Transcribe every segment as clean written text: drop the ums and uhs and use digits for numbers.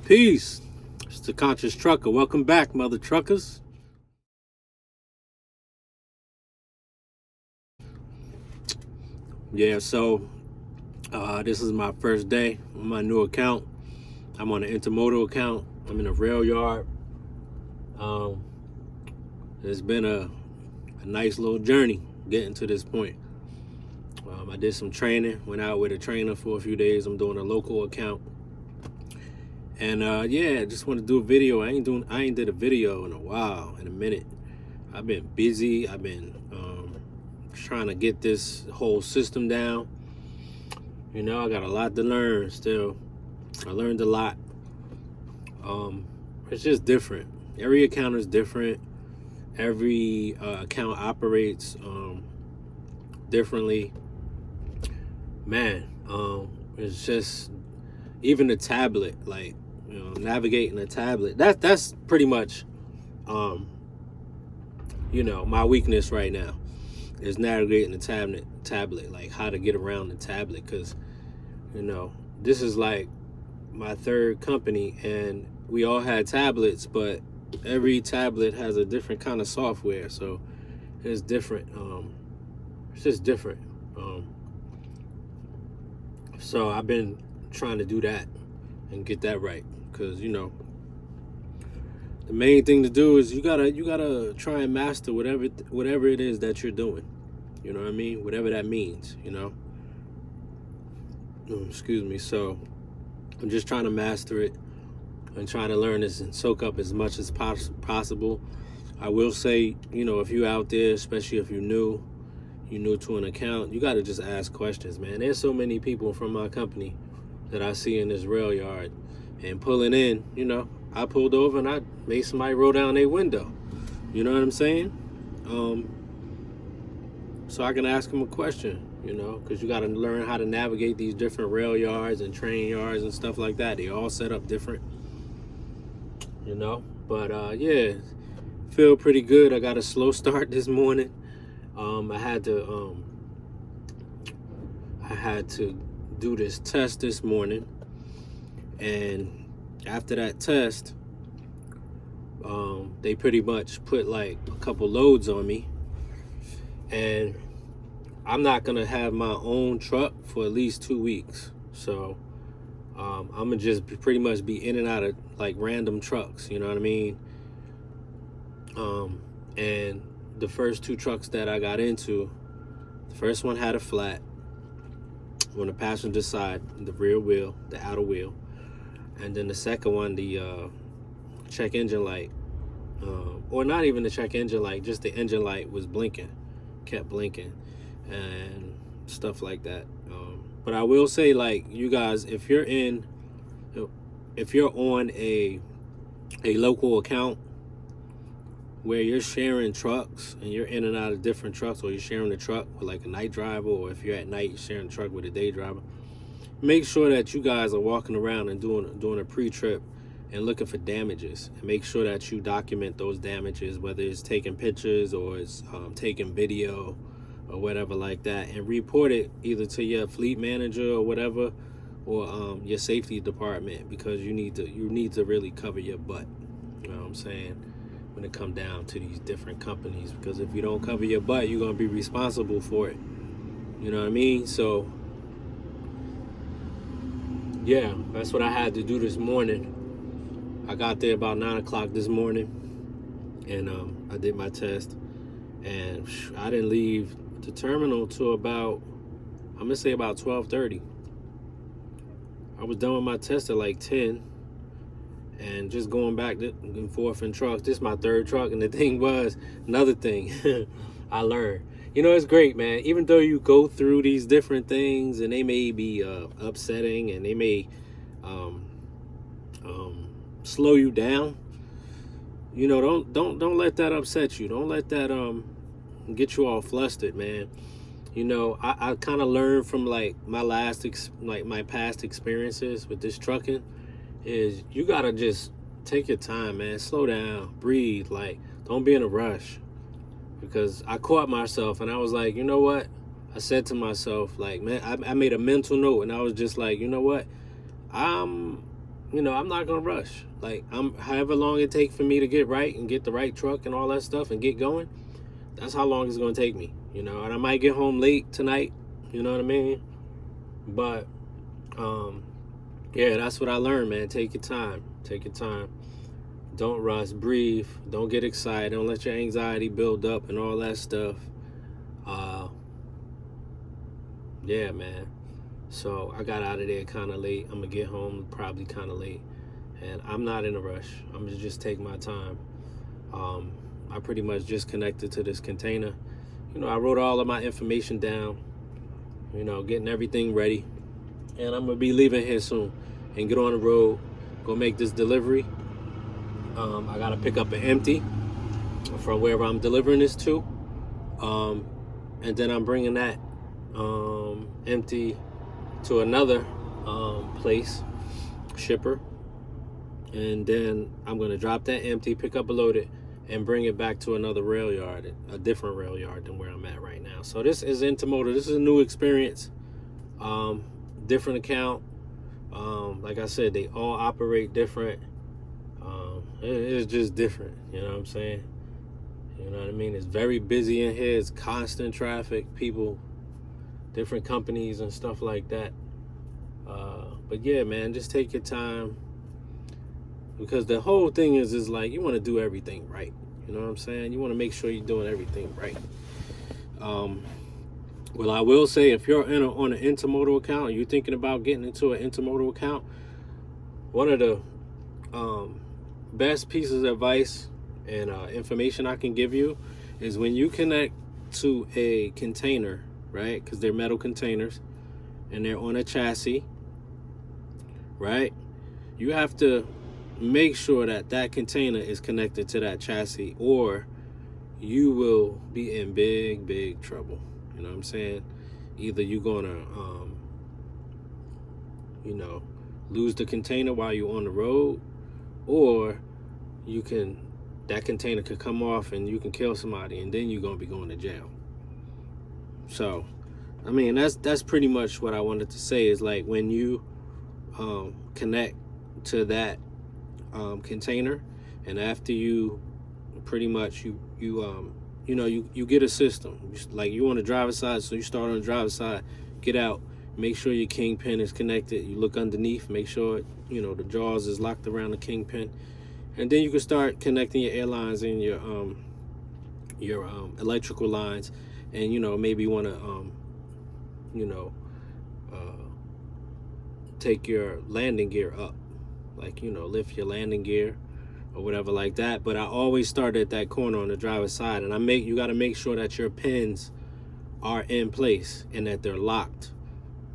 Peace. It's the Conscious Trucka. Welcome back, mother truckers. Yeah, so this is my first day on my new account. I'm on an Intermodal account. I'm in a rail yard. Um, it's been a nice little journey getting to this point. I did some training, went out with a trainer for a few days. I'm doing a local account. And yeah, just want to do a video. I ain't did a video in a minute. I've been busy. I've been trying to get this whole system down. You know, I got a lot to learn still. I learned a lot. It's just different. Every account is different. Every account operates differently. Man, it's just even the tablet, like, you know, navigating a tablet. That's pretty much, you know, my weakness right now is navigating the tablet, like how to get around the tablet, because, you know, this is like my third company, and we all had tablets, but every tablet has a different kind of software, so it's different. It's just different. So I've been trying to do that and get that right, because, you know, the main thing to do is you gotta try and master whatever it is that you're doing. You know what I mean? Whatever that means, you know. Excuse me. So I'm just trying to master it and trying to learn this and soak up as much as possible. I will say, you know, if you're out there, especially if you're new to an account, you got to just ask questions, man. There's so many people from my company that I see in this rail yard and pulling in. You know, I pulled over and I made somebody roll down their window. You know what I'm saying? So I can ask them a question, you know, because you got to learn how to navigate these different rail yards and train yards and stuff like that. They all set up different, you know. But yeah, feel pretty good. I got a slow start this morning. I had to do this test this morning, and after that test, they pretty much put like a couple loads on me, and I'm not gonna have my own truck for at least 2 weeks. So I'm gonna just pretty much be in and out of like random trucks, you know what I mean? And the first 2 trucks that I got into, the first one had a flat on the passenger side, the rear wheel, the outer wheel. And then the second one, the check engine light, or not even the check engine light, just the engine light was blinking, kept blinking, and stuff like that. But I will say, like, you guys, if you're on a local account where you're sharing trucks and you're in and out of different trucks, or you're sharing a truck with like a night driver, or if you're at night, you're sharing a truck with a day driver, make sure that you guys are walking around and doing a pre-trip and looking for damages, and make sure that you document those damages, whether it's taking pictures or it's taking video or whatever like that, and report it either to your fleet manager or whatever, or your safety department, because you need to really cover your butt. You know what I'm saying? When it come down to these different companies, because if you don't cover your butt, you're gonna be responsible for it. You know what I mean? So yeah, that's what I had to do this morning. I got there about 9 o'clock this morning, and I did my test, and I didn't leave the terminal till about, I'm gonna say about 12:30. I was done with my test at like 10. And just going back and forth in trucks. This is my third truck, and the thing was, another thing I learned. You know, it's great, man. Even though you go through these different things, and they may be upsetting, and they may slow you down. You know, don't let that upset you. Don't let that get you all flustered, man. You know, I kind of learned from like my past experiences with this trucking, is you gotta just take your time, man. Slow down, breathe. Like, don't be in a rush. Because I caught myself, and I was like, you know what? I said to myself, like, man, I made a mental note, and I was just like, you know what? I'm I'm not gonna rush. Like, I'm however long it takes for me to get right and get the right truck and all that stuff and get going. That's how long it's gonna take me. And I might get home late tonight. You know what I mean? But yeah, that's what I learned, man. Take your time. Take your time. Don't rush. Breathe. Don't get excited. Don't let your anxiety build up and all that stuff. Yeah, man. So I got out of there kind of late. I'm gonna get home probably kind of late, and I'm not in a rush. I'm gonna just take my time. I pretty much just connected to this container. I wrote all of my information down. Getting everything ready, and I'm gonna be leaving here soon and get on the road. Go make this delivery. I gotta pick up an empty from wherever I'm delivering this to, and then I'm bringing that empty to another place, shipper, and then I'm gonna drop that empty, pick up a loaded, and bring it back to another rail yard, a different rail yard than where I'm at right now. So this is Intermodal. This is a new experience, different account. Like I said, they all operate different. It's just different. You know what I'm saying? You know what I mean? It's very busy in here. It's constant traffic, people, different companies and stuff like that. But yeah, man, just take your time, because the whole thing is like, you want to do everything right. You know what I'm saying? You want to make sure you're doing everything right. Well, I will say, if you're on an Intermodal account, you're thinking about getting into an Intermodal account, one of the best pieces of advice and information I can give you is, when you connect to a container, right? Because they're metal containers and they're on a chassis, right? You have to make sure that that container is connected to that chassis, or you will be in big trouble. You know what I'm saying? Either you're gonna lose the container while you're on the road, or that container could come off and you can kill somebody, and then you're gonna be going to jail. So I mean, that's pretty much what I wanted to say, is like, when you connect to that container, and after you pretty much you get a system. Like, you on the driver's side, so you start on the driver's side, get out, make sure your kingpin is connected. You look underneath, make sure the jaws is locked around the kingpin, and then you can start connecting your airlines and your electrical lines, and maybe you want to take your landing gear up, like lift your landing gear or whatever like that. But I always start at that corner on the driver's side, and you got to make sure that your pins are in place and that they're locked.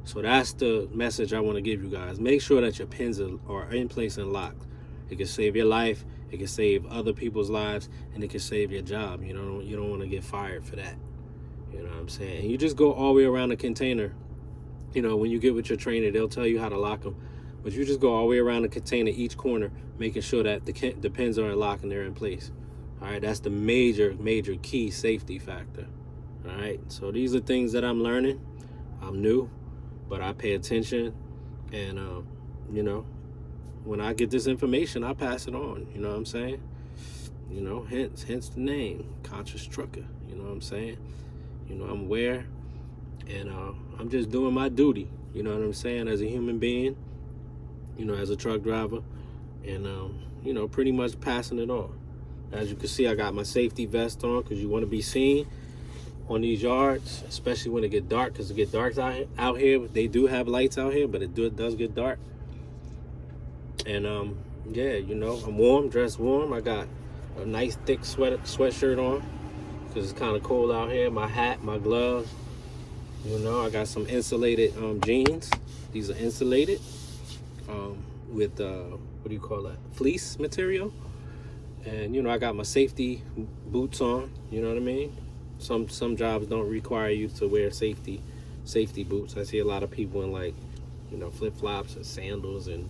So that's the message I want to give you guys. Make sure that your pins are in place and locked. It can save your life, it can save other people's lives, and it can save your job. You don't want to get fired for that. You know what I'm saying? And you just go all the way around the container. When you get with your trainer, they'll tell you how to lock them. But you just go all the way around the container, each corner, making sure that the pins are in lock and they're in place. All right, that's the major key safety factor. All right, so these are things that I'm learning. I'm new, but I pay attention, and when I get this information, I pass it on. You know what I'm saying? Hence the name, Konscious Trucka. You know what I'm saying? I'm aware, and I'm just doing my duty. You know what I'm saying? As a human being, as a truck driver, and pretty much passing it on. As you can see, I got my safety vest on, because you want to be seen on these yards, especially when it get dark, because it get dark out here. They do have lights out here, but it does get dark. And yeah, I'm warm, dressed warm. I got a nice thick sweatshirt on, because it's kind of cold out here. My hat, my gloves. I got some insulated jeans. These are insulated with what do you call that? Fleece material. And I got my safety boots on. You know what I mean? Some jobs don't require you to wear safety boots. I see a lot of people in, like, flip flops and sandals and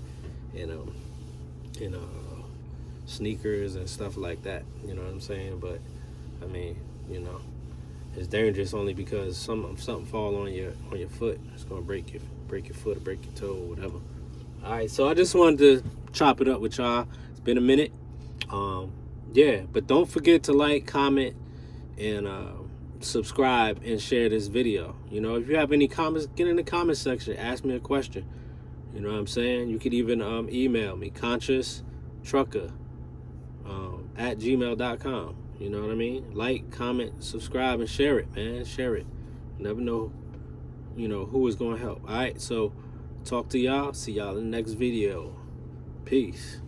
sneakers and stuff like that. You know what I'm saying? But I mean, it's dangerous only because something fall on your foot. It's gonna break your foot or break your toe or whatever. All right, so I just wanted to chop it up with y'all. It's been a minute. Yeah, but don't forget to like, comment, and subscribe and share this video. You know, if you have any comments, get in the comment section. Ask me a question. You know what I'm saying? You could even email me, Konscious Trucka at gmail.com. You know what I mean? Like, comment, subscribe, and share it, man. Share it. You never know, you know, who is going to help. All right, so talk to y'all. See y'all in the next video. Peace.